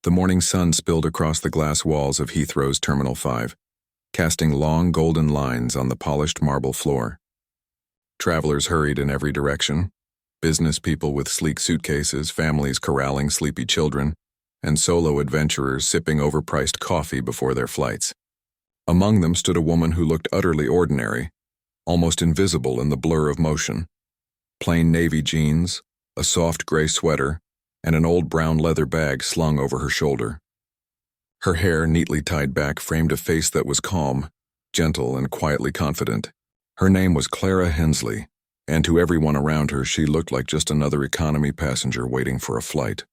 The morning sun spilled across the glass walls of Heathrow's Terminal 5, casting long golden lines on the polished marble floor. Travelers hurried in every direction, business people with sleek suitcases, families corralling sleepy children, and solo adventurers sipping overpriced coffee before their flights. Among them stood a woman who looked utterly ordinary, almost invisible in the blur of motion. Plain navy jeans, a soft gray sweater, and an old brown leather bag slung over her shoulder. Her hair, neatly tied back, framed a face that was calm, gentle, and quietly confident. Her name was Clara Hensley, and to everyone around her she looked like just another economy passenger waiting for a flight.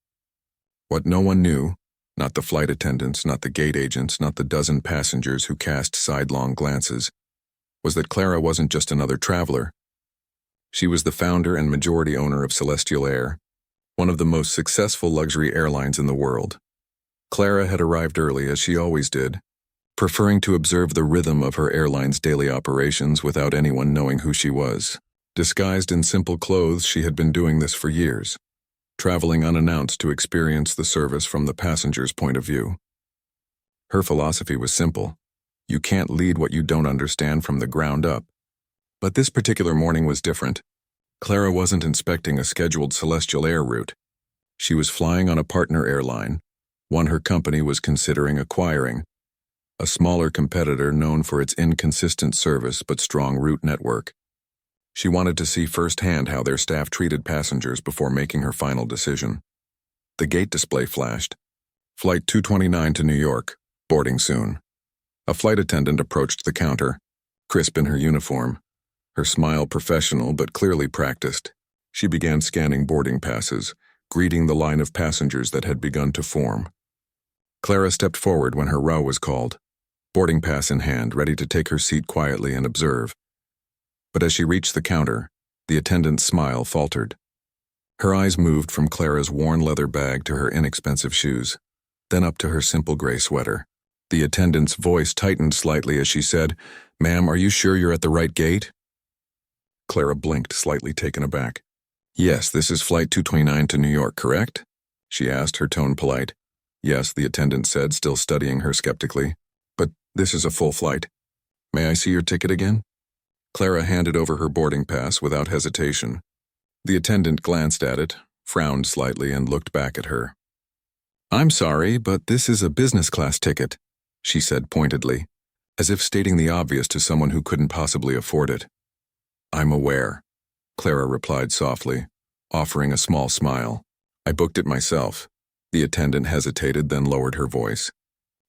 What no one knew, not the flight attendants, not the gate agents, not the dozen passengers who cast sidelong glances, was that Clara wasn't just another traveler. She was the founder and majority owner of Celestial Air, one of the most successful luxury airlines in the world. Clara had arrived early, as she always did, preferring to observe the rhythm of her airline's daily operations without anyone knowing who she was. Disguised in simple clothes, she had been doing this for years, traveling unannounced to experience the service from the passenger's point of view. Her philosophy was simple: you can't lead what you don't understand from the ground up. But this particular morning was different. Clara wasn't inspecting a scheduled Celestial Air route. She was flying on a partner airline, one her company was considering acquiring, a smaller competitor known for its inconsistent service but strong route network. She wanted to see firsthand how their staff treated passengers before making her final decision. The gate display flashed. Flight 229 to New York, boarding soon. A flight attendant approached the counter, crisp in her uniform, her smile professional but clearly practiced. She began scanning boarding passes, greeting the line of passengers that had begun to form. Clara stepped forward when her row was called, boarding pass in hand, ready to take her seat quietly and observe. But as she reached the counter, the attendant's smile faltered. Her eyes moved from Clara's worn leather bag to her inexpensive shoes, then up to her simple gray sweater. The attendant's voice tightened slightly as she said, "Ma'am, are you sure you're at the right gate?" Clara blinked, slightly taken aback. "Yes, this is Flight 229 to New York, correct?" she asked, her tone polite. "Yes," the attendant said, still studying her skeptically. "But this is a full flight. May I see your ticket again?" Clara handed over her boarding pass without hesitation. The attendant glanced at it, frowned slightly, and looked back at her. "I'm sorry, but this is a business class ticket," she said pointedly, as if stating the obvious to someone who couldn't possibly afford it. "I'm aware," Clara replied softly, offering a small smile. "I booked it myself." The attendant hesitated, then lowered her voice.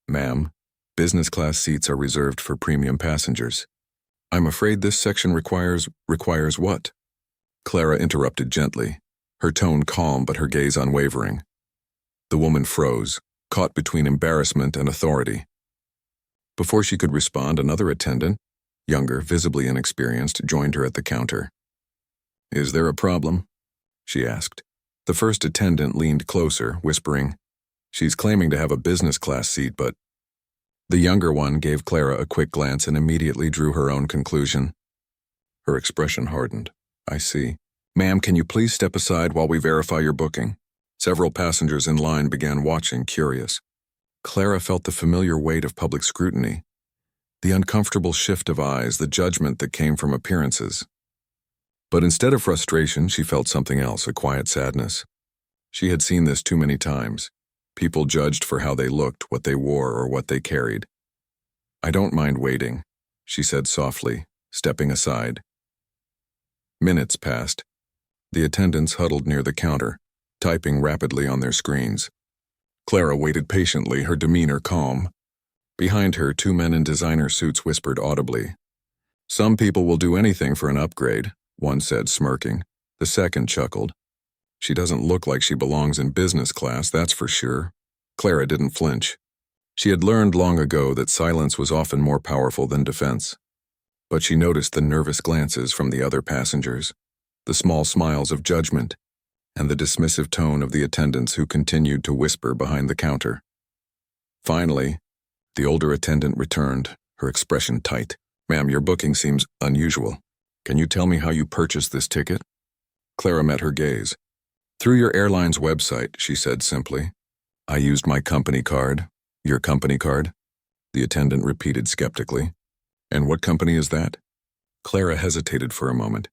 "Ma'am, business class seats are reserved for premium passengers." "I'm afraid this section requires what?" Clara interrupted gently, her tone calm but her gaze unwavering. The woman froze, caught between embarrassment and authority. Before she could respond, another attendant, younger, visibly inexperienced, joined her at the counter. "Is there a problem?" she asked. The first attendant leaned closer, whispering, "She's claiming to have a business class seat, but—" The younger one gave Clara a quick glance and immediately drew her own conclusion. Her expression hardened. "I see. Ma'am, can you please step aside while we verify your booking?" Several passengers in line began watching, curious. Clara felt the familiar weight of public scrutiny, the uncomfortable shift of eyes, the judgment that came from appearances. But instead of frustration, she felt something else, a quiet sadness. She had seen this too many times. People judged for how they looked, what they wore, or what they carried. "I don't mind waiting," she said softly, stepping aside. Minutes passed. The attendants huddled near the counter, typing rapidly on their screens. Clara waited patiently, her demeanor calm. Behind her, two men in designer suits whispered audibly. "Some people will do anything for an upgrade," one said, smirking. The second chuckled. "She doesn't look like she belongs in business class, that's for sure." Clara didn't flinch. She had learned long ago that silence was often more powerful than defense. But she noticed the nervous glances from the other passengers, the small smiles of judgment, and the dismissive tone of the attendants who continued to whisper behind the counter. Finally, the older attendant returned, her expression tight. "Ma'am, your booking seems unusual. Can you tell me how you purchased this ticket?" Clara met her gaze. "Through your airline's website," she said simply. I used my company card. Your company card? The attendant repeated skeptically. And what company is that? Clara hesitated for a moment.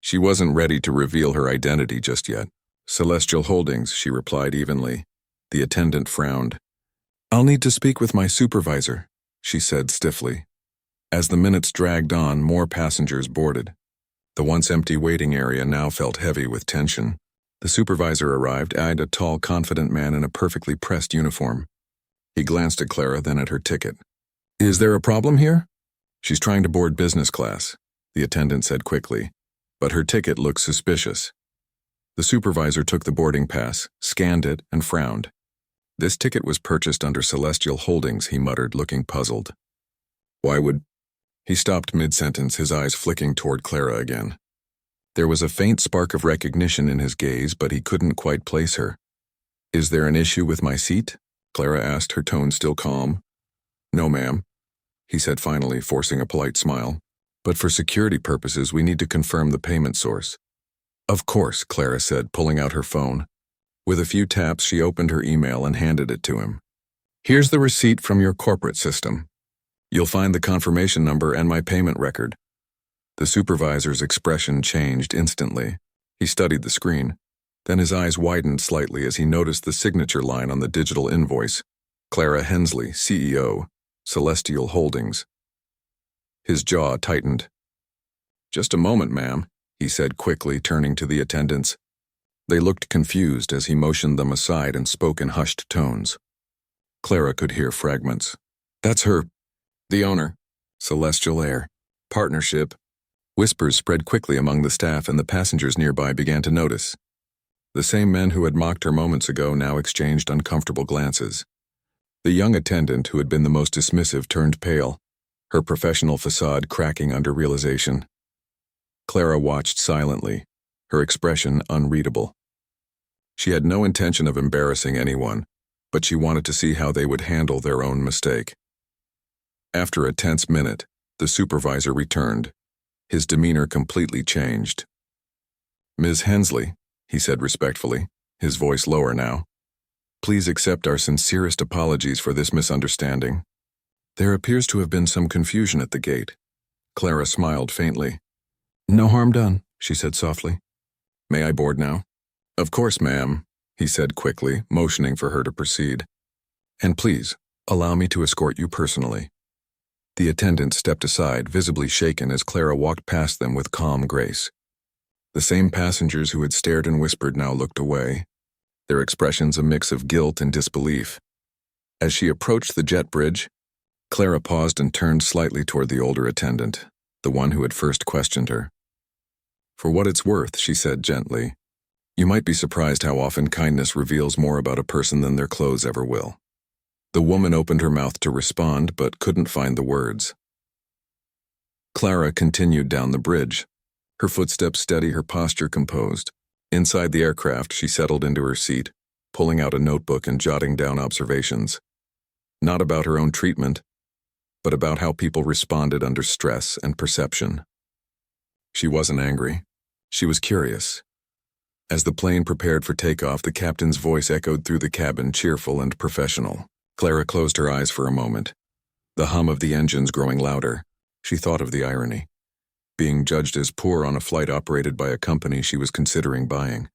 She wasn't ready to reveal her identity just yet. Celestial Holdings, she replied evenly. The attendant frowned. I'll need to speak with my supervisor, she said stiffly. As the minutes dragged on, more passengers boarded. The once empty waiting area now felt heavy with tension. The supervisor arrived, eyed a tall, confident man in a perfectly pressed uniform. He glanced at Clara, then at her ticket. Is there a problem here? She's trying to board business class, the attendant said quickly, but her ticket looked suspicious. The supervisor took the boarding pass, scanned it, and frowned. This ticket was purchased under Celestial Holdings, he muttered, looking puzzled. Why would... He stopped mid-sentence, his eyes flicking toward Clara again. There was a faint spark of recognition in his gaze, but he couldn't quite place her. Is there an issue with my seat? Clara asked, her tone still calm. No, ma'am, he said finally, forcing a polite smile. But for security purposes, we need to confirm the payment source. Of course, Clara said, pulling out her phone. With a few taps, she opened her email and handed it to him. Here's the receipt from your corporate system. You'll find the confirmation number and my payment record. The supervisor's expression changed instantly. He studied the screen. Then his eyes widened slightly as he noticed the signature line on the digital invoice. Clara Hensley, CEO, Celestial Holdings. His jaw tightened. Just a moment, ma'am, he said quickly, turning to the attendants. They looked confused as he motioned them aside and spoke in hushed tones. Clara could hear fragments. That's her. The owner. Celestial Air. Partnership. Whispers spread quickly among the staff, and the passengers nearby began to notice. The same men who had mocked her moments ago now exchanged uncomfortable glances. The young attendant, who had been the most dismissive, turned pale, her professional facade cracking under realization. Clara watched silently, her expression unreadable. She had no intention of embarrassing anyone, but she wanted to see how they would handle their own mistake. After a tense minute, the supervisor returned. His demeanor completely changed. Ms. Hensley, he said respectfully, his voice lower now. Please accept our sincerest apologies for this misunderstanding. There appears to have been some confusion at the gate. Clara smiled faintly. No harm done, she said softly. May I board now? Of course, ma'am, he said quickly, motioning for her to proceed. And please, allow me to escort you personally. The attendant stepped aside, visibly shaken as Clara walked past them with calm grace. The same passengers who had stared and whispered now looked away, their expressions a mix of guilt and disbelief. As she approached the jet bridge, Clara paused and turned slightly toward the older attendant, the one who had first questioned her. For what it's worth, she said gently, you might be surprised how often kindness reveals more about a person than their clothes ever will. The woman opened her mouth to respond, but couldn't find the words. Clara continued down the bridge, her footsteps steady, her posture composed. Inside the aircraft, she settled into her seat, pulling out a notebook and jotting down observations. Not about her own treatment, but about how people responded under stress and perception. She wasn't angry. She was curious. As the plane prepared for takeoff, the captain's voice echoed through the cabin, cheerful and professional. Clara closed her eyes for a moment, the hum of the engines growing louder. She thought of the irony, being judged as poor on a flight operated by a company she was considering buying.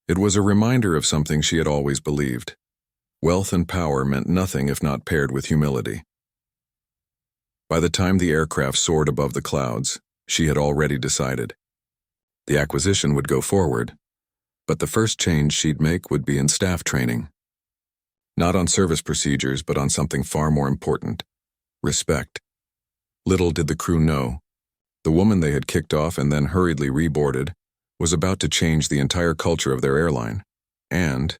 It was a reminder of something she had always believed. Wealth and power meant nothing if not paired with humility. By the time the aircraft soared above the clouds, she had already decided. The acquisition would go forward, but the first change she'd make would be in staff training. Not on service procedures, but on something far more important: respect. Little did the crew know, the woman they had kicked off and then hurriedly reboarded was about to change the entire culture of their airline, and,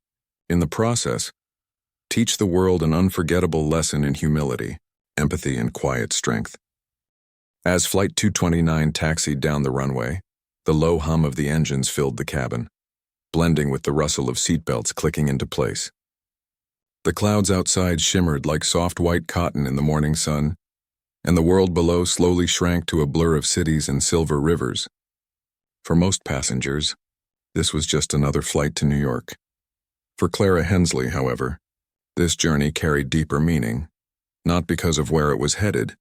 in the process, teach the world an unforgettable lesson in humility, empathy, and quiet strength. As Flight 229 taxied down the runway, the low hum of the engines filled the cabin, blending with the rustle of seatbelts clicking into place. The clouds outside shimmered like soft white cotton in the morning sun, and the world below slowly shrank to a blur of cities and silver rivers. For most passengers, this was just another flight to New York. For Clara Hensley, however, this journey carried deeper meaning, not because of where it was headed,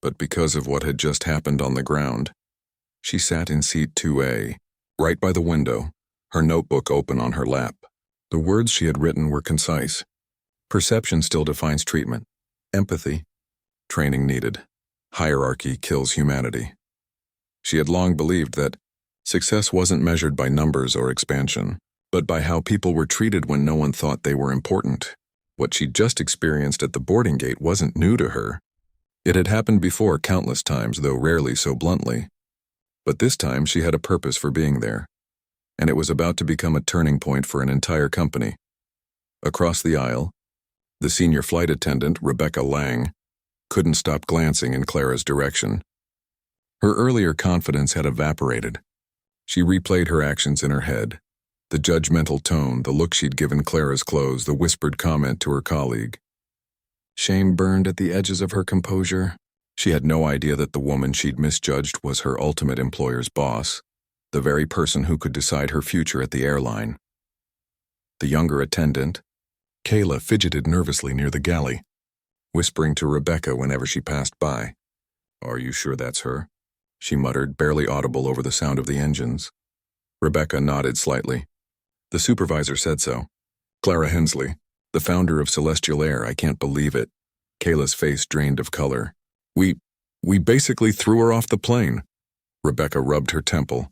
but because of what had just happened on the ground. She sat in seat 2A, right by the window, her notebook open on her lap. The words she had written were concise. Perception still defines treatment. Empathy, training needed. Hierarchy kills humanity. She had long believed that success wasn't measured by numbers or expansion, but by how people were treated when no one thought they were important. What she'd just experienced at the boarding gate wasn't new to her. It had happened before countless times, though rarely so bluntly. But this time she had a purpose for being there, and it was about to become a turning point for an entire company. Across the aisle, the senior flight attendant, Rebecca Lang, couldn't stop glancing in Clara's direction. Her earlier confidence had evaporated. She replayed her actions in her head. The judgmental tone, the look she'd given Clara's clothes, the whispered comment to her colleague. Shame burned at the edges of her composure. She had no idea that the woman she'd misjudged was her ultimate employer's boss, the very person who could decide her future at the airline. The younger attendant, Kayla, fidgeted nervously near the galley, whispering to Rebecca whenever she passed by. "Are you sure that's her?" she muttered, barely audible over the sound of the engines. Rebecca nodded slightly. "The supervisor said so. Clara Hensley, the founder of Celestial Air. I can't believe it." Kayla's face drained of color. We basically threw her off the plane." Rebecca rubbed her temple.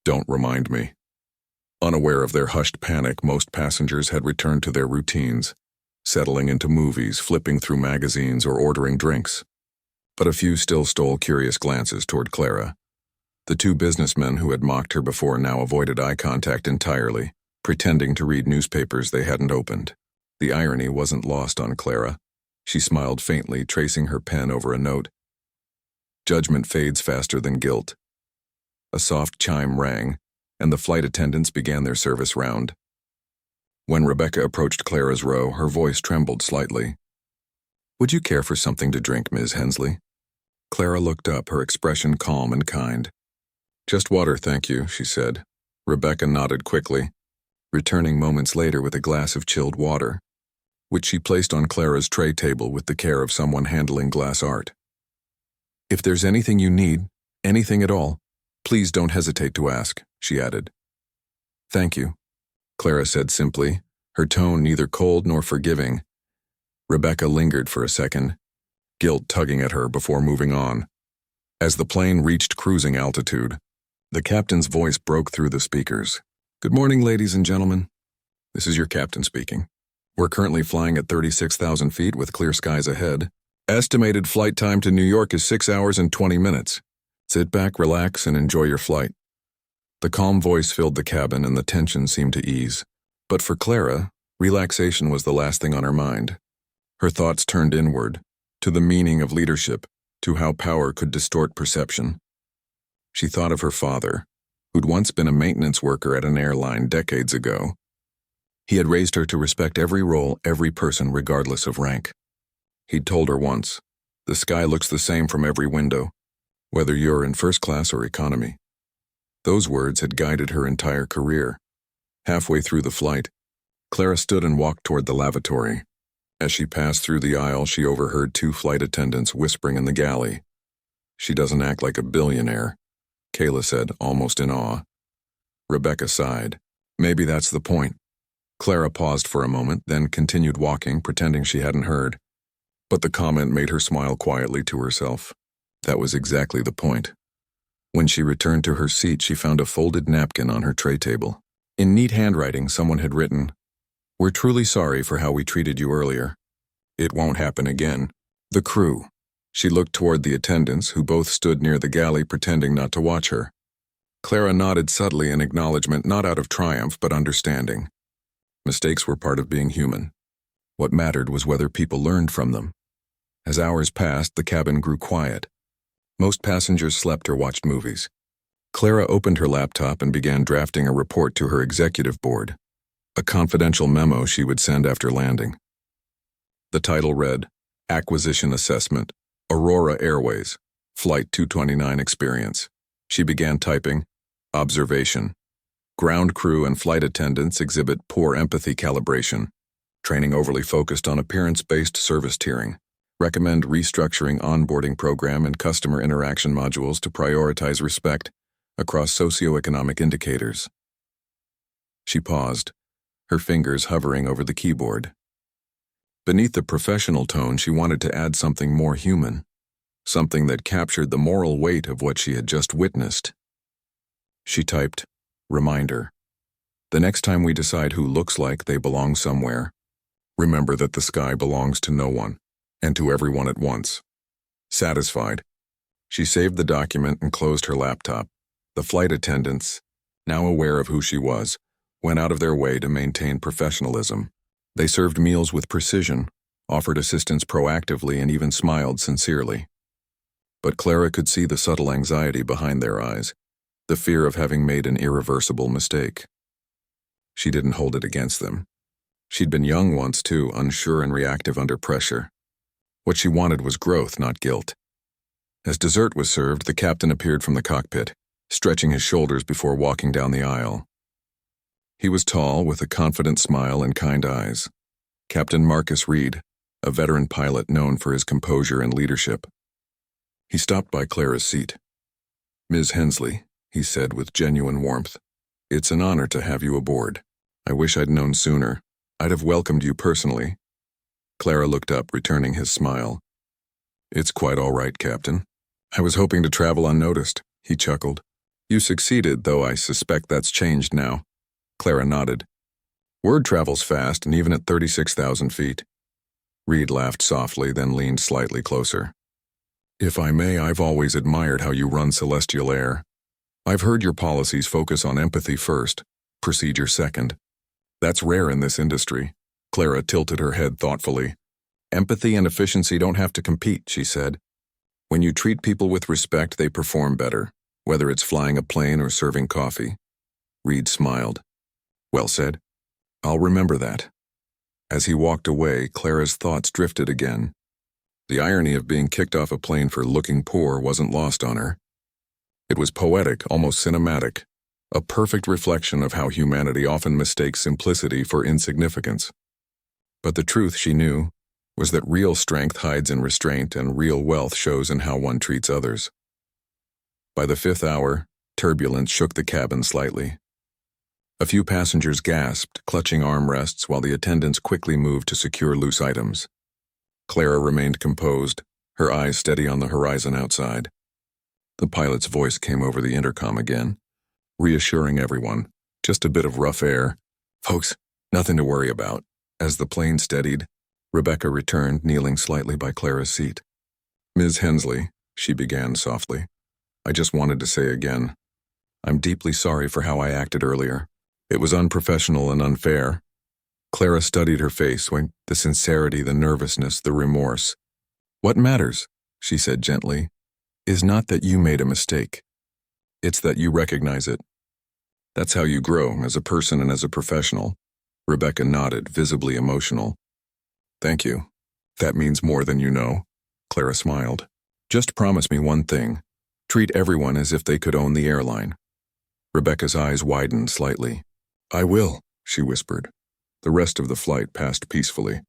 "Don't remind me." Unaware of their hushed panic, most passengers had returned to their routines, settling into movies, flipping through magazines, or ordering drinks. But a few still stole curious glances toward Clara. The two businessmen who had mocked her before now avoided eye contact entirely, pretending to read newspapers they hadn't opened. The irony wasn't lost on Clara. She smiled faintly, tracing her pen over a note. Judgment fades faster than guilt. A soft chime rang, and the flight attendants began their service round. When Rebecca approached Clara's row, her voice trembled slightly. "Would you care for something to drink, Ms. Hensley?" Clara looked up, her expression calm and kind. "Just water, thank you," she said. Rebecca nodded quickly, returning moments later with a glass of chilled water, which she placed on Clara's tray table with the care of someone handling glass art. "If there's anything you need, anything at all, please don't hesitate to ask," she added. "Thank you," Clara said simply, her tone neither cold nor forgiving. Rebecca lingered for a second, guilt tugging at her before moving on. As the plane reached cruising altitude, the captain's voice broke through the speakers. "Good morning, ladies and gentlemen. This is your captain speaking. We're currently flying at 36,000 feet with clear skies ahead. Estimated flight time to New York is 6 hours and 20 minutes. Sit back, relax, and enjoy your flight." The calm voice filled the cabin and the tension seemed to ease. But for Clara, relaxation was the last thing on her mind. Her thoughts turned inward, to the meaning of leadership, to how power could distort perception. She thought of her father, who'd once been a maintenance worker at an airline decades ago. He had raised her to respect every role, every person, regardless of rank. He'd told her once, "The sky looks the same from every window, whether you're in first class or economy." Those words had guided her entire career. Halfway through the flight, Clara stood and walked toward the lavatory. As she passed through the aisle, she overheard two flight attendants whispering in the galley. "She doesn't act like a billionaire," Kayla said, almost in awe. Rebecca sighed. "Maybe that's the point." Clara paused for a moment, then continued walking, pretending she hadn't heard. But the comment made her smile quietly to herself. That was exactly the point. When she returned to her seat, she found a folded napkin on her tray table. In neat handwriting, someone had written, "We're truly sorry for how we treated you earlier. It won't happen again." The crew. She looked toward the attendants, who both stood near the galley pretending not to watch her. Clara nodded subtly in acknowledgement, not out of triumph but understanding. Mistakes were part of being human. What mattered was whether people learned from them. As hours passed, the cabin grew quiet. Most passengers slept or watched movies. Clara opened her laptop and began drafting a report to her executive board, a confidential memo she would send after landing. The title read, "Acquisition Assessment, Aurora Airways, Flight 229 Experience." She began typing, "Observation. Ground crew and flight attendants exhibit poor empathy calibration, training overly focused on appearance-based service tiering. Recommend restructuring onboarding program and customer interaction modules to prioritize respect across socioeconomic indicators. She paused, her fingers hovering over the keyboard. Beneath the professional tone, she wanted to add something more human, something that captured the moral weight of what she had just witnessed. She typed, "Reminder. The next time we decide who looks like they belong somewhere, remember that the sky belongs to no one, and to everyone at once." Satisfied, she saved the document and closed her laptop. The flight attendants, now aware of who she was, went out of their way to maintain professionalism. They served meals with precision, offered assistance proactively, and even smiled sincerely. But Clara could see the subtle anxiety behind their eyes, the fear of having made an irreversible mistake. She didn't hold it against them. She'd been young once too, unsure and reactive under pressure. What she wanted was growth, not guilt. As dessert was served, the captain appeared from the cockpit, stretching his shoulders before walking down the aisle. He was tall, with a confident smile and kind eyes. Captain Marcus Reed, a veteran pilot known for his composure and leadership. He stopped by Clara's seat. "Ms. Hensley," he said with genuine warmth, "it's an honor to have you aboard. I wish I'd known sooner. I'd have welcomed you personally." Clara looked up, returning his smile. "It's quite all right, Captain. I was hoping to travel unnoticed," he chuckled. "You succeeded, though I suspect that's changed now." Clara nodded. "Word travels fast, and even at 36,000 feet. Reed laughed softly, then leaned slightly closer. "If I may, I've always admired how you run Celestial Air. I've heard your policies focus on empathy first, procedure second. That's rare in this industry." Clara tilted her head thoughtfully. "Empathy and efficiency don't have to compete," she said. "When you treat people with respect, they perform better, whether it's flying a plane or serving coffee." Reed smiled. "Well said. I'll remember that." As he walked away, Clara's thoughts drifted again. The irony of being kicked off a plane for looking poor wasn't lost on her. It was poetic, almost cinematic, a perfect reflection of how humanity often mistakes simplicity for insignificance. But the truth, she knew, was that real strength hides in restraint and real wealth shows in how one treats others. By the 5th hour, turbulence shook the cabin slightly. A few passengers gasped, clutching armrests, while the attendants quickly moved to secure loose items. Clara remained composed, her eyes steady on the horizon outside. The pilot's voice came over the intercom again, reassuring everyone, "Just a bit of rough air. Folks, nothing to worry about." As the plane steadied, Rebecca returned, kneeling slightly by Clara's seat. "Ms. Hensley," she began softly, "I just wanted to say again, I'm deeply sorry for how I acted earlier. It was unprofessional and unfair." Clara studied her face, the sincerity, the nervousness, the remorse. "What matters," she said gently, "is not that you made a mistake. It's that you recognize it. That's how you grow, as a person and as a professional." Rebecca nodded, visibly emotional. "Thank you. That means more than you know." Clara smiled. "Just promise me one thing. Treat everyone as if they could own the airline." Rebecca's eyes widened slightly. "I will," she whispered. The rest of the flight passed peacefully.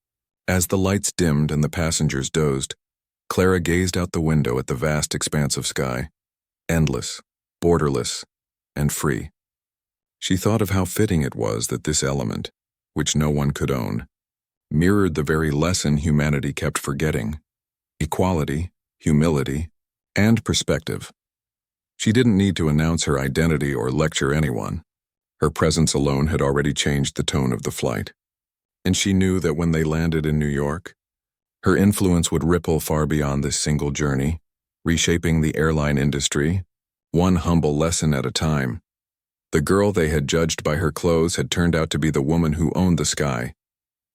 As the lights dimmed and the passengers dozed, Clara gazed out the window at the vast expanse of sky, endless, borderless, and free. She thought of how fitting it was that this element, which no one could own, mirrored the very lesson humanity kept forgetting: equality, humility, and perspective. She didn't need to announce her identity or lecture anyone. Her presence alone had already changed the tone of the flight. And she knew that when they landed in New York, her influence would ripple far beyond this single journey, reshaping the airline industry, one humble lesson at a time. The girl they had judged by her clothes had turned out to be the woman who owned the sky.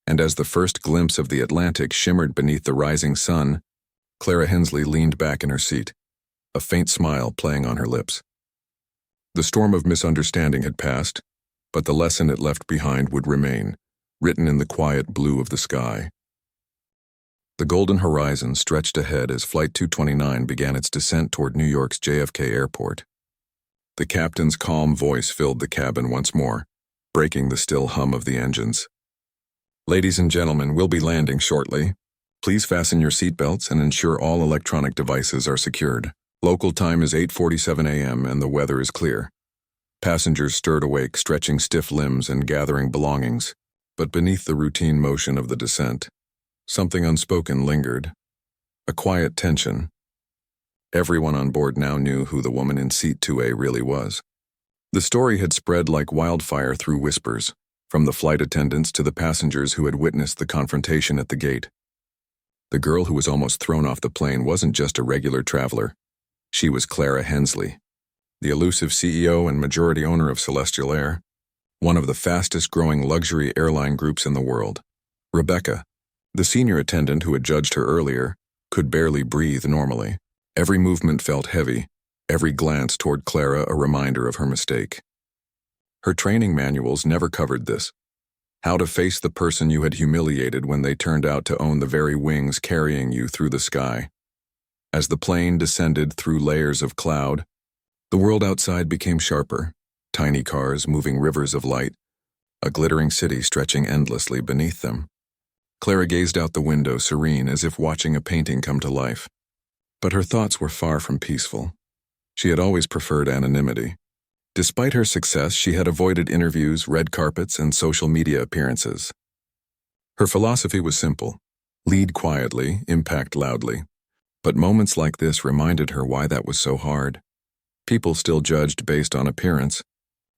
And as the first glimpse of the Atlantic shimmered beneath the rising sun, Clara Hensley leaned back in her seat, a faint smile playing on her lips. The storm of misunderstanding had passed, but the lesson it left behind would remain, written in the quiet blue of the sky. The golden horizon stretched ahead as Flight 229 began its descent toward New York's JFK Airport. The captain's calm voice filled the cabin once more, breaking the still hum of the engines. Ladies and gentlemen, we'll be landing shortly. Please fasten your seatbelts and ensure all electronic devices are secured. Local time is 8:47 a.m. and the weather is clear. Passengers stirred awake, stretching stiff limbs and gathering belongings. But beneath the routine motion of the descent, something unspoken lingered. A quiet tension. Everyone on board now knew who the woman in seat 2A really was. The story had spread like wildfire through whispers, from the flight attendants to the passengers who had witnessed the confrontation at the gate. The girl who was almost thrown off the plane wasn't just a regular traveler. She was Clara Hensley, the elusive CEO and majority owner of Celestial Air, one of the fastest-growing luxury airline groups in the world. Rebecca, the senior attendant who had judged her earlier, could barely breathe normally. Every movement felt heavy, every glance toward Clara a reminder of her mistake. Her training manuals never covered this. How to face the person you had humiliated when they turned out to own the very wings carrying you through the sky. As the plane descended through layers of cloud, the world outside became sharper, tiny cars moving rivers of light, a glittering city stretching endlessly beneath them. Clara gazed out the window, serene as if watching a painting come to life. But her thoughts were far from peaceful. She had always preferred anonymity. Despite her success, she had avoided interviews, red carpets, and social media appearances. Her philosophy was simple: lead quietly, impact loudly. But moments like this reminded her why that was so hard. People still judged based on appearance,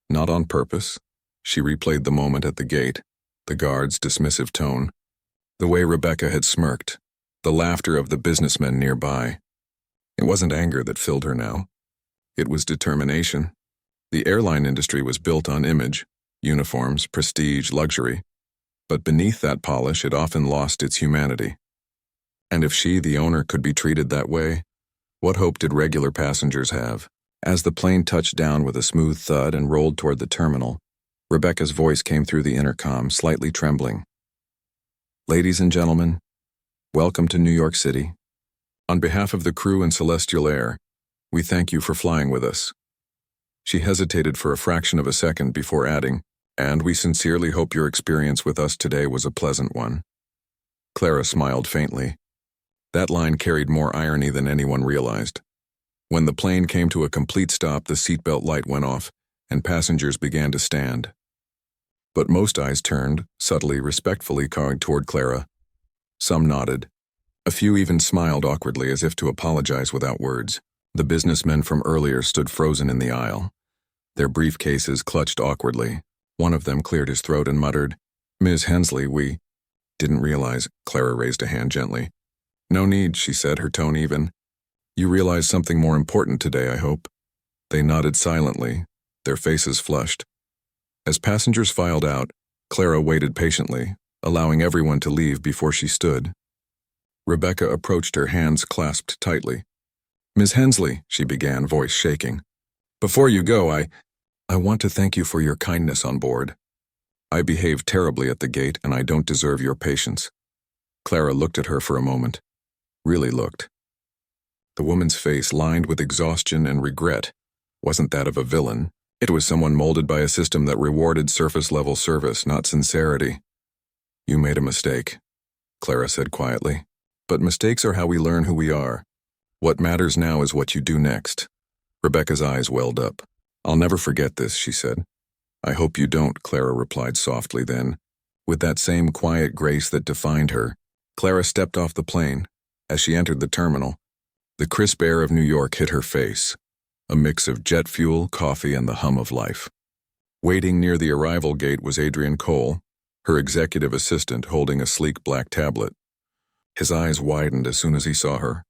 not on purpose. She replayed the moment at the gate, the guard's dismissive tone, the way Rebecca had smirked, the laughter of the businessmen nearby. It wasn't anger that filled her now. It was determination. The airline industry was built on image, uniforms, prestige, luxury. But beneath that polish, it often lost its humanity. And if she, the owner, could be treated that way, what hope did regular passengers have? As the plane touched down with a smooth thud and rolled toward the terminal, Rebecca's voice came through the intercom, slightly trembling. Ladies and gentlemen, welcome to New York City. On behalf of the crew and Celestial Air, we thank you for flying with us. She hesitated for a fraction of a second before adding, and we sincerely hope your experience with us today was a pleasant one. Clara smiled faintly. That line carried more irony than anyone realized. When the plane came to a complete stop, the seatbelt light went off, and passengers began to stand. But most eyes turned, subtly, respectfully toward Clara. Some nodded. A few even smiled awkwardly as if to apologize without words. The businessmen from earlier stood frozen in the aisle, their briefcases clutched awkwardly. One of them cleared his throat and muttered, "Ms. Hensley, we didn't realize." Clara raised a hand gently. "No need," she said, her tone even. "You realize something more important today, I hope." They nodded silently, their faces flushed. As passengers filed out, Clara waited patiently, allowing everyone to leave before she stood. Rebecca approached her, hands clasped tightly. "Ms. Hensley," she began, voice shaking. "Before you go, I want to thank you for your kindness on board. I behaved terribly at the gate, and I don't deserve your patience." Clara looked at her for a moment. Really looked. The woman's face, lined with exhaustion and regret, wasn't that of a villain. It was someone molded by a system that rewarded surface-level service, not sincerity. "You made a mistake," Clara said quietly. "But mistakes are how we learn who we are. What matters now is what you do next." Rebecca's eyes welled up. "I'll never forget this," she said. "I hope you don't," Clara replied softly then. With that same quiet grace that defined her, Clara stepped off the plane. As she entered the terminal, the crisp air of New York hit her face, a mix of jet fuel, coffee, and the hum of life. Waiting near the arrival gate was Adrian Cole, her executive assistant, holding a sleek black tablet. His eyes widened as soon as he saw her.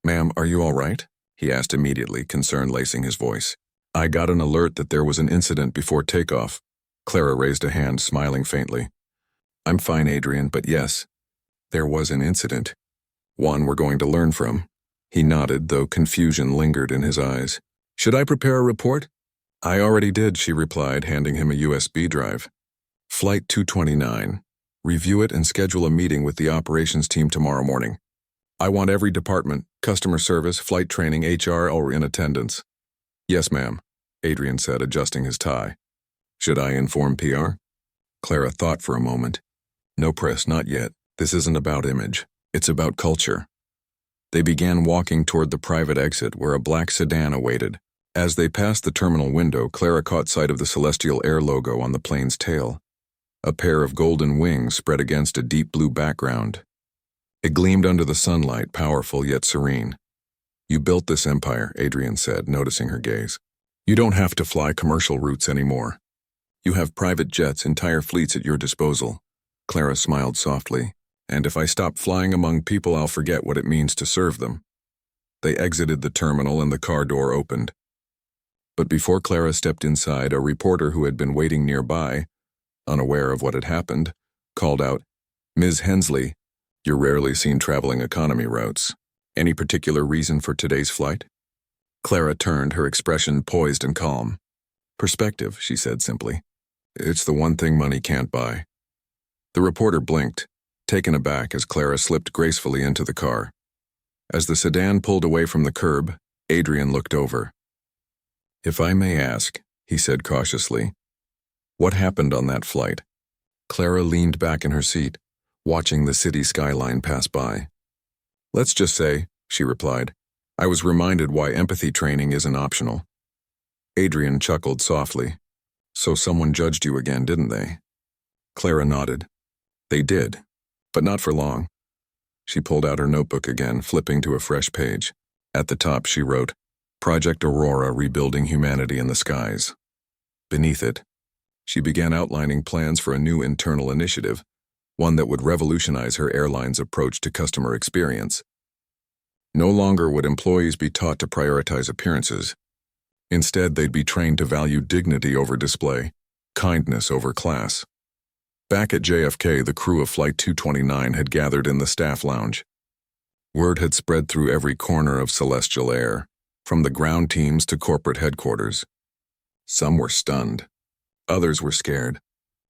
"Ma'am, are you all right?" he asked immediately, concern lacing his voice. "I got an alert that there was an incident before takeoff." Clara raised a hand, smiling faintly. "I'm fine, Adrian, but yes, there was an incident. One we're going to learn from." He nodded, though confusion lingered in his eyes. "Should I prepare a report?" "I already did," she replied, handing him a USB drive. "Flight 229. Review it and schedule a meeting with the operations team tomorrow morning. I want every department, customer service, flight training, HR, all in attendance." "Yes, ma'am." Adrian said, adjusting his tie. Should I inform PR? Clara thought for a moment. No press, not yet. This isn't about image. It's about culture. They began walking toward the private exit where a black sedan awaited. As they passed the terminal window, Clara caught sight of the Celestial Air logo on the plane's tail. A pair of golden wings spread against a deep blue background. It gleamed under the sunlight, powerful yet serene. You built this empire, Adrian said, noticing her gaze. You don't have to fly commercial routes anymore. You have private jets, entire fleets at your disposal. Clara smiled softly. And if I stop flying among people, I'll forget what it means to serve them. They exited the terminal and the car door opened. But before Clara stepped inside, a reporter who had been waiting nearby, unaware of what had happened, called out, Ms. Hensley, you're rarely seen traveling economy routes. Any particular reason for today's flight? Clara turned, her expression poised and calm. Perspective, she said simply. It's the one thing money can't buy. The reporter blinked, taken aback as Clara slipped gracefully into the car. As the sedan pulled away from the curb, Adrian looked over. If I may ask, he said cautiously, what happened on that flight? Clara leaned back in her seat, watching the city skyline pass by. Let's just say, she replied, I was reminded why empathy training isn't optional. Adrian chuckled softly. So someone judged you again, didn't they? Clara nodded. They did, but not for long. She pulled out her notebook again, flipping to a fresh page. At the top, she wrote, Project Aurora, Rebuilding Humanity in the Skies. Beneath it, she began outlining plans for a new internal initiative, one that would revolutionize her airline's approach to customer experience. No longer would employees be taught to prioritize appearances. Instead, they'd be trained to value dignity over display, kindness over class. Back at JFK, the crew of Flight 229 had gathered in the staff lounge. Word had spread through every corner of Celestial Air, from the ground teams to corporate headquarters. Some were stunned. Others were scared.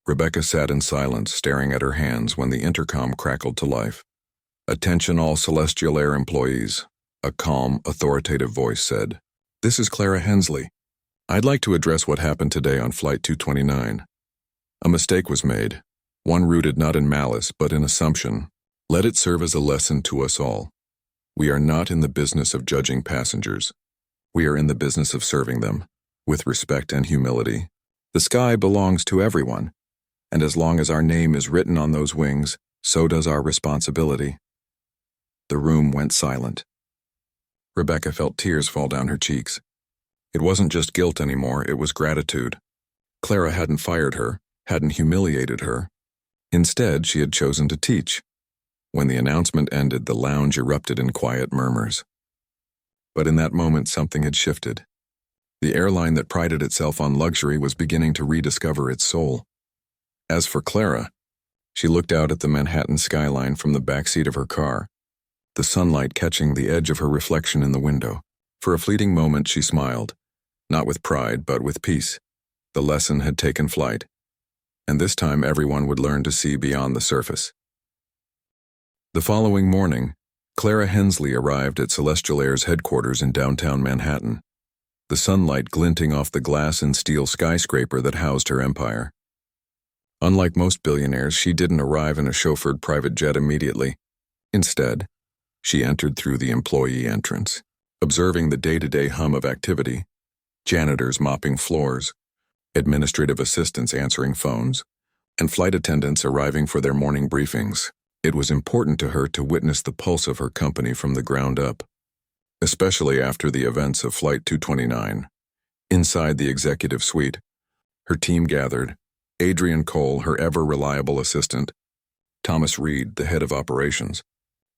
Rebecca sat in silence, staring at her hands when the intercom crackled to life. Attention all Celestial Air employees, a calm, authoritative voice said. This is Clara Hensley. I'd like to address what happened today on Flight 229. A mistake was made, one rooted not in malice but in assumption. Let it serve as a lesson to us all. We are not in the business of judging passengers. We are in the business of serving them, with respect and humility. The sky belongs to everyone, and as long as our name is written on those wings, so does our responsibility. The room went silent. Rebecca felt tears fall down her cheeks. It wasn't just guilt anymore, it was gratitude. Clara hadn't fired her, hadn't humiliated her. Instead, she had chosen to teach. When the announcement ended, the lounge erupted in quiet murmurs. But in that moment, something had shifted. The airline that prided itself on luxury was beginning to rediscover its soul. As for Clara, she looked out at the Manhattan skyline from the backseat of her car, the sunlight catching the edge of her reflection in the window. For a fleeting moment, she smiled, not with pride, but with peace. The lesson had taken flight, and this time everyone would learn to see beyond the surface. The following morning, Clara Hensley arrived at Celestial Air's headquarters in downtown Manhattan, the sunlight glinting off the glass and steel skyscraper that housed her empire. Unlike most billionaires, she didn't arrive in a chauffeured private jet immediately. Instead, she entered through the employee entrance, observing the day-to-day hum of activity, janitors mopping floors, administrative assistants answering phones, and flight attendants arriving for their morning briefings. It was important to her to witness the pulse of her company from the ground up, especially after the events of Flight 229. Inside the executive suite, her team gathered, Adrian Cole, her ever-reliable assistant, Thomas Reed, the head of operations,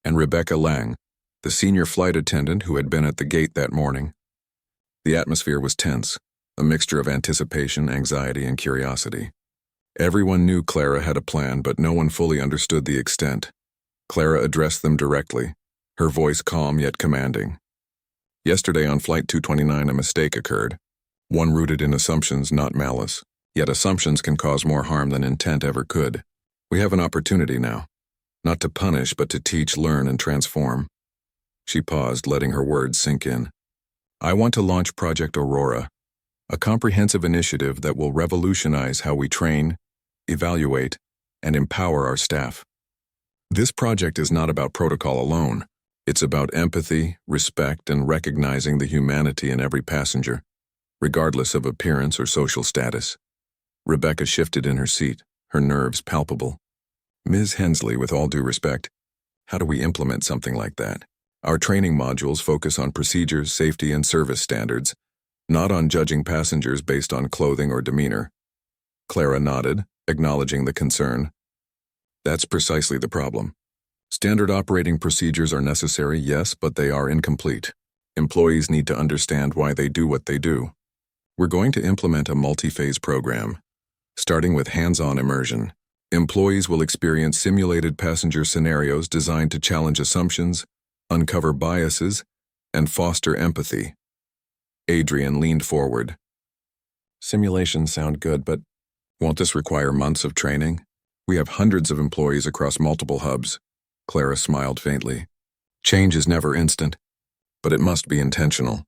and Rebecca Lang, the senior flight attendant who had been at the gate that morning. The atmosphere was tense, a mixture of anticipation, anxiety, and curiosity. Everyone knew Clara had a plan, but no one fully understood the extent. Clara addressed them directly, her voice calm yet commanding. Yesterday on Flight 229, a mistake occurred, one rooted in assumptions, not malice. Yet assumptions can cause more harm than intent ever could. We have an opportunity now, not to punish, but to teach, learn, and transform. She paused, letting her words sink in. I want to launch Project Aurora, a comprehensive initiative that will revolutionize how we train, evaluate, and empower our staff. This project is not about protocol alone. It's about empathy, respect, and recognizing the humanity in every passenger, regardless of appearance or social status. Rebecca shifted in her seat, her nerves palpable. Ms. Hensley, with all due respect, how do we implement something like that? Our training modules focus on procedures, safety, and service standards, not on judging passengers based on clothing or demeanor. Clara nodded, acknowledging the concern. That's precisely the problem. Standard operating procedures are necessary, yes, but they are incomplete. Employees need to understand why they do what they do. We're going to implement a multi-phase program, starting with hands-on immersion. Employees will experience simulated passenger scenarios designed to challenge assumptions, uncover biases, and foster empathy. Adrian leaned forward. Simulations sound good, but won't this require months of training? We have hundreds of employees across multiple hubs. Clara smiled faintly. Change is never instant, but it must be intentional.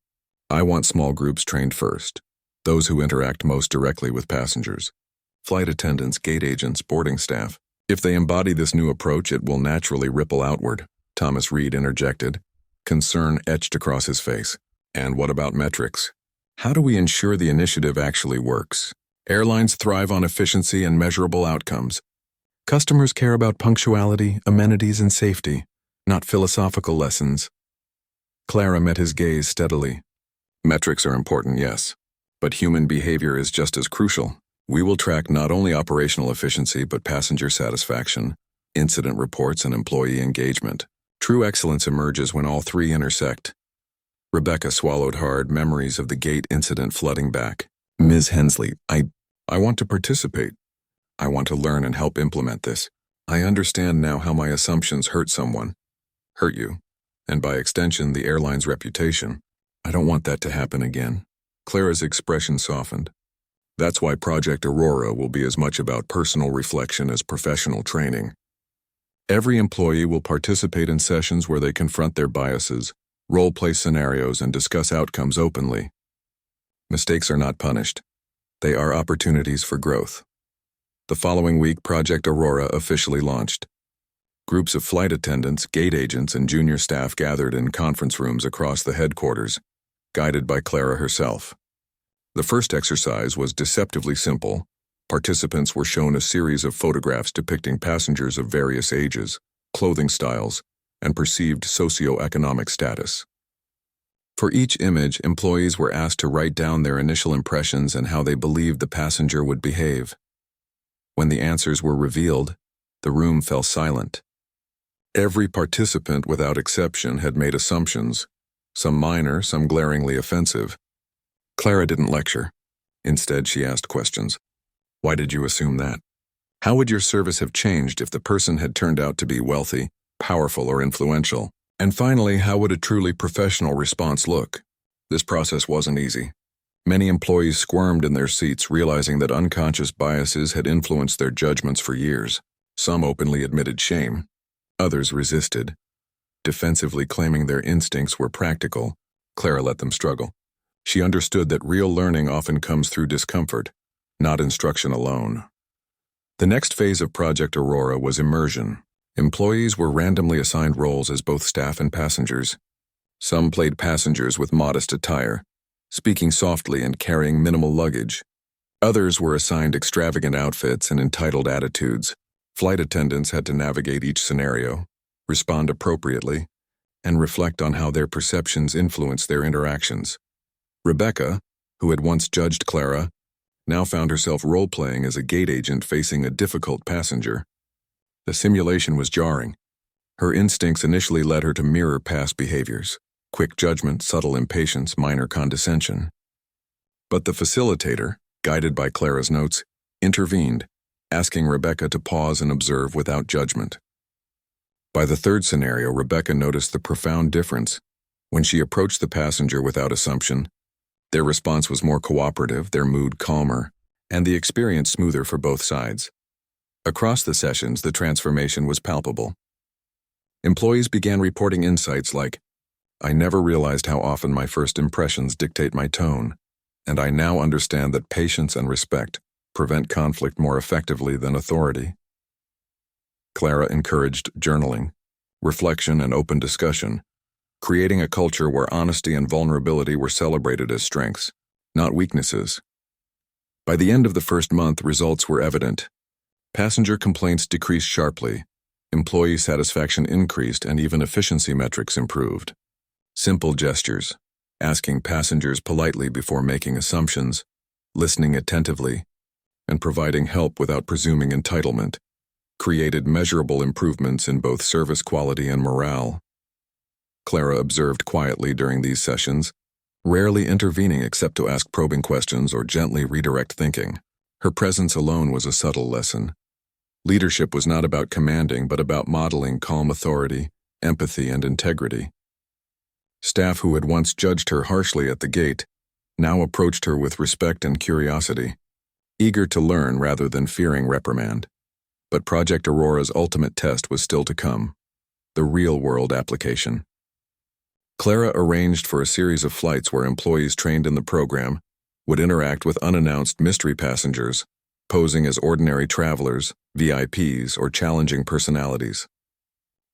I want small groups trained first, those who interact most directly with passengers. Flight attendants, gate agents, boarding staff. If they embody this new approach, it will naturally ripple outward, Thomas Reed interjected, concern etched across his face. And what about metrics? How do we ensure the initiative actually works? Airlines thrive on efficiency and measurable outcomes. Customers care about punctuality, amenities, and safety, not philosophical lessons. Clara met his gaze steadily. Metrics are important, yes, but human behavior is just as crucial. We will track not only operational efficiency but passenger satisfaction, incident reports, and employee engagement. True excellence emerges when all three intersect. Rebecca swallowed hard, memories of the gate incident flooding back. Ms. Hensley, I want to participate. I want to learn and help implement this. I understand now how my assumptions hurt someone, hurt you, and by extension the airline's reputation. I don't want that to happen again. Clara's expression softened. That's why Project Aurora will be as much about personal reflection as professional training. Every employee will participate in sessions where they confront their biases, role-play scenarios, and discuss outcomes openly. Mistakes are not punished. They are opportunities for growth. The following week, Project Aurora officially launched. Groups of flight attendants, gate agents, and junior staff gathered in conference rooms across the headquarters, guided by Clara herself. The first exercise was deceptively simple. Participants were shown a series of photographs depicting passengers of various ages, clothing styles, and perceived socioeconomic status. For each image, employees were asked to write down their initial impressions and how they believed the passenger would behave. When the answers were revealed, the room fell silent. Every participant, without exception, had made assumptions, some minor, some glaringly offensive. Clara didn't lecture. Instead, she asked questions. Why did you assume that? How would your service have changed if the person had turned out to be wealthy, powerful, or influential? And finally, how would a truly professional response look? This process wasn't easy. Many employees squirmed in their seats, realizing that unconscious biases had influenced their judgments for years. Some openly admitted shame. Others resisted, defensively claiming their instincts were practical. Clara let them struggle. She understood that real learning often comes through discomfort, not instruction alone. The next phase of Project Aurora was immersion. Employees were randomly assigned roles as both staff and passengers. Some played passengers with modest attire, speaking softly and carrying minimal luggage. Others were assigned extravagant outfits and entitled attitudes. Flight attendants had to navigate each scenario, respond appropriately, and reflect on how their perceptions influenced their interactions. Rebecca, who had once judged Clara, now found herself role-playing as a gate agent facing a difficult passenger. The simulation was jarring. Her instincts initially led her to mirror past behaviors: quick judgment, subtle impatience, minor condescension. But the facilitator, guided by Clara's notes, intervened, asking Rebecca to pause and observe without judgment. By the third scenario, Rebecca noticed the profound difference. When she approached the passenger without assumption, their response was more cooperative, their mood calmer, and the experience smoother for both sides. Across the sessions, the transformation was palpable. Employees began reporting insights like, "I never realized how often my first impressions dictate my tone." and I now understand that patience and respect prevent conflict more effectively than authority. Clara encouraged journaling, reflection, and open discussion, creating a culture where honesty and vulnerability were celebrated as strengths, not weaknesses. By the end of the first month, results were evident. Passenger complaints decreased sharply, employee satisfaction increased, and even efficiency metrics improved. Simple gestures, asking passengers politely before making assumptions, listening attentively, and providing help without presuming entitlement, created measurable improvements in both service quality and morale. Clara observed quietly during these sessions, rarely intervening except to ask probing questions or gently redirect thinking. Her presence alone was a subtle lesson. Leadership was not about commanding, but about modeling calm authority, empathy, and integrity. Staff who had once judged her harshly at the gate now approached her with respect and curiosity, eager to learn rather than fearing reprimand. But Project Aurora's ultimate test was still to come, the real-world application. Clara arranged for a series of flights where employees trained in the program would interact with unannounced mystery passengers, posing as ordinary travelers, VIPs, or challenging personalities.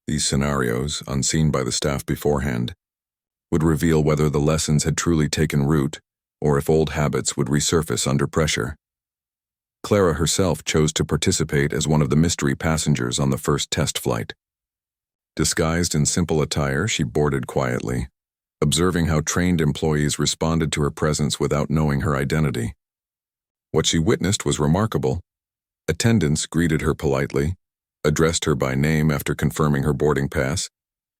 These scenarios, unseen by the staff beforehand, would reveal whether the lessons had truly taken root or if old habits would resurface under pressure. Clara herself chose to participate as one of the mystery passengers on the first test flight. Disguised in simple attire, she boarded quietly, observing how trained employees responded to her presence without knowing her identity. What she witnessed was remarkable. Attendants greeted her politely, addressed her by name after confirming her boarding pass,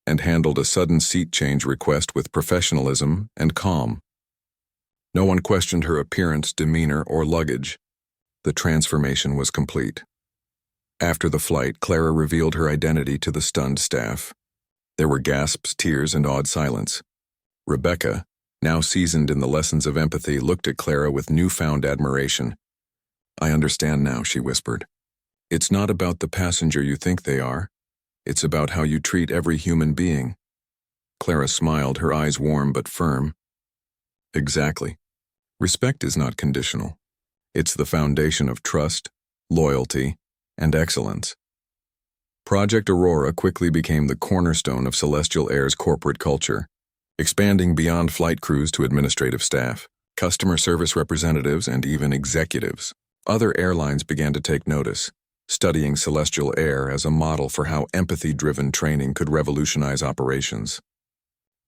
and handled a sudden seat change request with professionalism and calm. No one questioned her appearance, demeanor, or luggage. The transformation was complete. After the flight, Clara revealed her identity to the stunned staff. There were gasps, tears, and awed silence. Rebecca, now seasoned in the lessons of empathy, looked at Clara with newfound admiration. "I understand now," she whispered. "It's not about the passenger you think they are. It's about how you treat every human being." Clara smiled, her eyes warm but firm. "Exactly. Respect is not conditional. It's the foundation of trust, loyalty, and excellence." Project Aurora quickly became the cornerstone of Celestial Air's corporate culture, expanding beyond flight crews to administrative staff, customer service representatives, and even executives. Other airlines began to take notice, studying Celestial Air as a model for how empathy-driven training could revolutionize operations.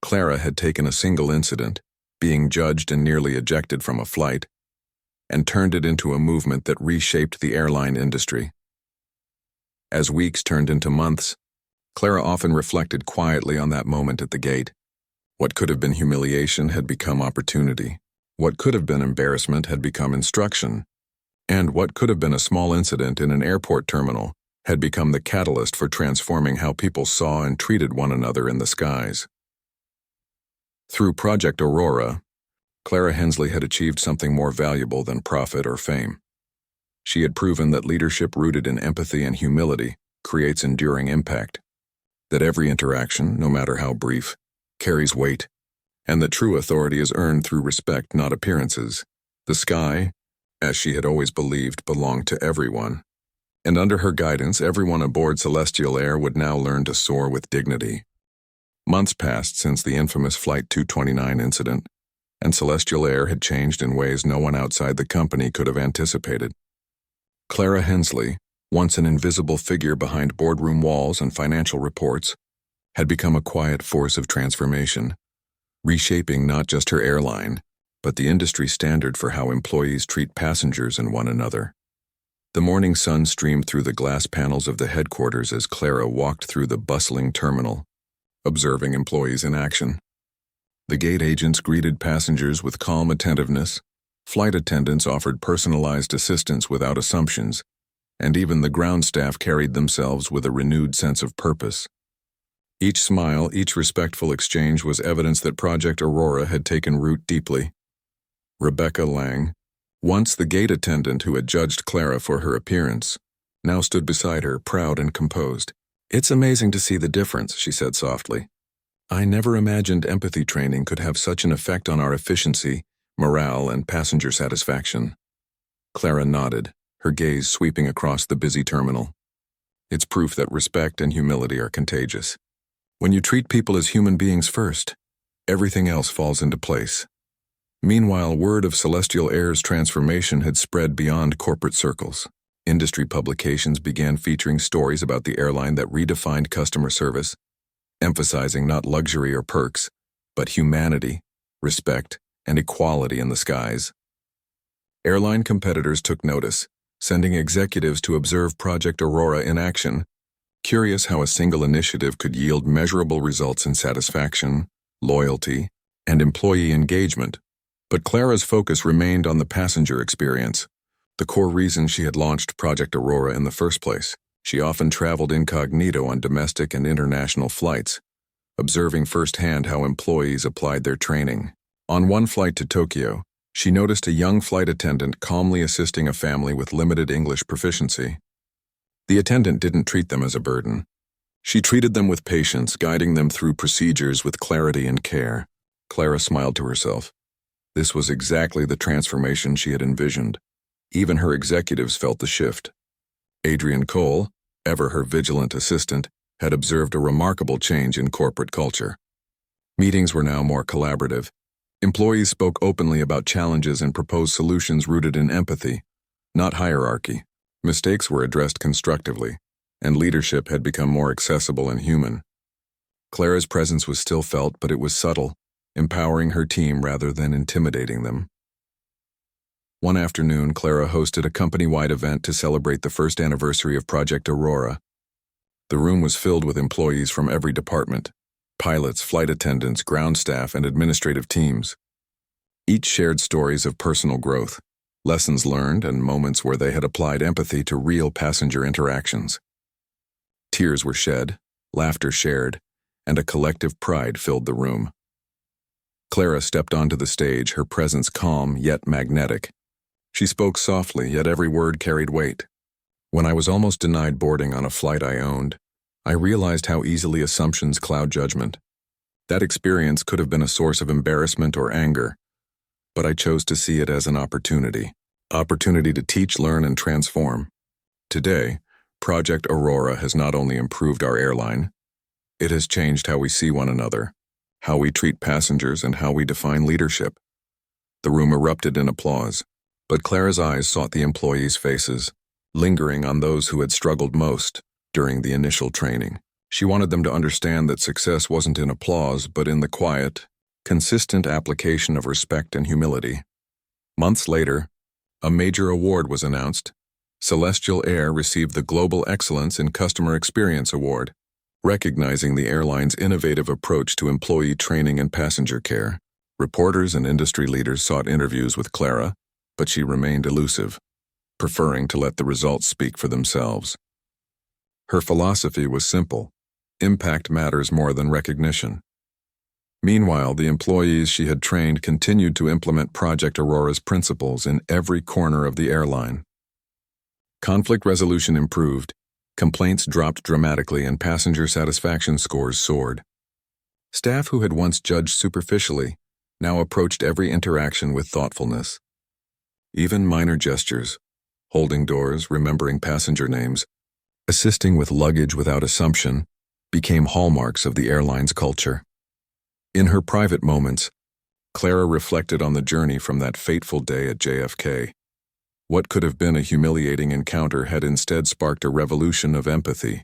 Clara had taken a single incident, being judged and nearly ejected from a flight, and turned it into a movement that reshaped the airline industry. As weeks turned into months, Clara often reflected quietly on that moment at the gate. What could have been humiliation had become opportunity. What could have been embarrassment had become instruction. And what could have been a small incident in an airport terminal had become the catalyst for transforming how people saw and treated one another in the skies. Through Project Aurora, Clara Hensley had achieved something more valuable than profit or fame. She had proven that leadership rooted in empathy and humility creates enduring impact, that every interaction, no matter how brief, carries weight, and that true authority is earned through respect, not appearances. The sky, as she had always believed, belonged to everyone, and under her guidance, everyone aboard Celestial Air would now learn to soar with dignity. Months passed since the infamous Flight 229 incident, and Celestial Air had changed in ways no one outside the company could have anticipated. Clara Hensley, once an invisible figure behind boardroom walls and financial reports, had become a quiet force of transformation, reshaping not just her airline, but the industry standard for how employees treat passengers and one another. The morning sun streamed through the glass panels of the headquarters as Clara walked through the bustling terminal, observing employees in action. The gate agents greeted passengers with calm attentiveness, flight attendants offered personalized assistance without assumptions, and even the ground staff carried themselves with a renewed sense of purpose. Each smile, each respectful exchange was evidence that Project Aurora had taken root deeply. Rebecca Lang, once the gate attendant who had judged Clara for her appearance, now stood beside her, proud and composed. "It's amazing to see the difference," she said softly. "I never imagined empathy training could have such an effect on our efficiency morale, and passenger satisfaction. Clara nodded, her gaze sweeping across the busy terminal. It's proof that respect and humility are contagious. When you treat people as human beings first, everything else falls into place. Meanwhile, word of Celestial Air's transformation had spread beyond corporate circles. Industry publications began featuring stories about the airline that redefined customer service, emphasizing not luxury or perks, but humanity, respect, and equality in the skies. Airline competitors took notice, sending executives to observe Project Aurora in action, curious how a single initiative could yield measurable results in satisfaction, loyalty, and employee engagement. But Clara's focus remained on the passenger experience, the core reason she had launched Project Aurora in the first place. She often traveled incognito on domestic and international flights, observing firsthand how employees applied their training. On one flight to Tokyo, she noticed a young flight attendant calmly assisting a family with limited English proficiency. The attendant didn't treat them as a burden. She treated them with patience, guiding them through procedures with clarity and care. Clara smiled to herself. This was exactly the transformation she had envisioned. Even her executives felt the shift. Adrian Cole, ever her vigilant assistant, had observed a remarkable change in corporate culture. Meetings were now more collaborative. Employees spoke openly about challenges and proposed solutions rooted in empathy, not hierarchy. Mistakes were addressed constructively, and leadership had become more accessible and human. Clara's presence was still felt, but it was subtle, empowering her team rather than intimidating them. One afternoon, Clara hosted a company-wide event to celebrate the first anniversary of Project Aurora. The room was filled with employees from every department: pilots, flight attendants, ground staff, and administrative teams. Each shared stories of personal growth, lessons learned, and moments where they had applied empathy to real passenger interactions. Tears were shed, laughter shared, and a collective pride filled the room. Clara stepped onto the stage, her presence calm yet magnetic. She spoke softly, yet every word carried weight. When I was almost denied boarding on a flight I owned, I realized how easily assumptions cloud judgment. That experience could have been a source of embarrassment or anger, but I chose to see it as an opportunity to teach, learn, and transform. Today, Project Aurora has not only improved our airline, it has changed how we see one another, how we treat passengers, and how we define leadership. The room erupted in applause, but Clara's eyes sought the employees' faces, lingering on those who had struggled most during the initial training. She wanted them to understand that success wasn't in applause, but in the quiet, consistent application of respect and humility. Months later, a major award was announced. Celestial Air received the Global Excellence in Customer Experience Award, recognizing the airline's innovative approach to employee training and passenger care. Reporters and industry leaders sought interviews with Clara, but she remained elusive, preferring to let the results speak for themselves. Her philosophy was simple: impact matters more than recognition. Meanwhile, the employees she had trained continued to implement Project Aurora's principles in every corner of the airline. Conflict resolution improved, complaints dropped dramatically, and passenger satisfaction scores soared. Staff who had once judged superficially now approached every interaction with thoughtfulness. Even minor gestures, holding doors, remembering passenger names, assisting with luggage without assumption, became hallmarks of the airline's culture. In her private moments, Clara reflected on the journey from that fateful day at JFK. What could have been a humiliating encounter had instead sparked a revolution of empathy.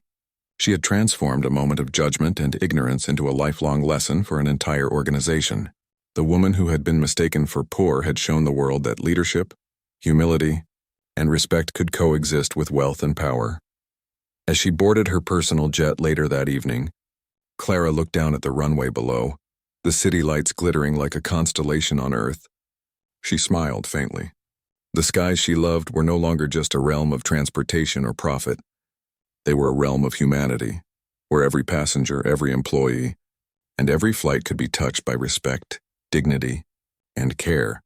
She had transformed a moment of judgment and ignorance into a lifelong lesson for an entire organization. The woman who had been mistaken for poor had shown the world that leadership, humility, and respect could coexist with wealth and power. As she boarded her personal jet later that evening, Clara looked down at the runway below, the city lights glittering like a constellation on Earth. She smiled faintly. The skies she loved were no longer just a realm of transportation or profit. They were a realm of humanity, where every passenger, every employee, and every flight could be touched by respect, dignity, and care.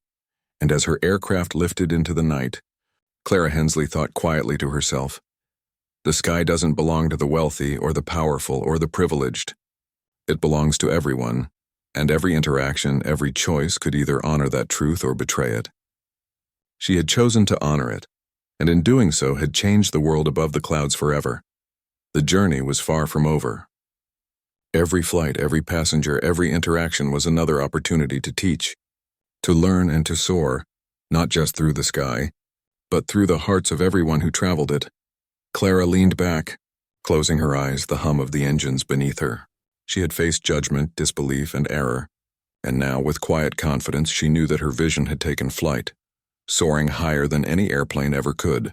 And as her aircraft lifted into the night, Clara Hensley thought quietly to herself, "The sky doesn't belong to the wealthy or the powerful or the privileged. It belongs to everyone, and every interaction, every choice could either honor that truth or betray it. She had chosen to honor it, and in doing so had changed the world above the clouds forever. The journey was far from over. Every flight, every passenger, every interaction was another opportunity to teach, to learn and to soar, not just through the sky, but through the hearts of everyone who traveled it. Clara leaned back, closing her eyes, the hum of the engines beneath her. She had faced judgment, disbelief, and error, and now, with quiet confidence, she knew that her vision had taken flight, soaring higher than any airplane ever could.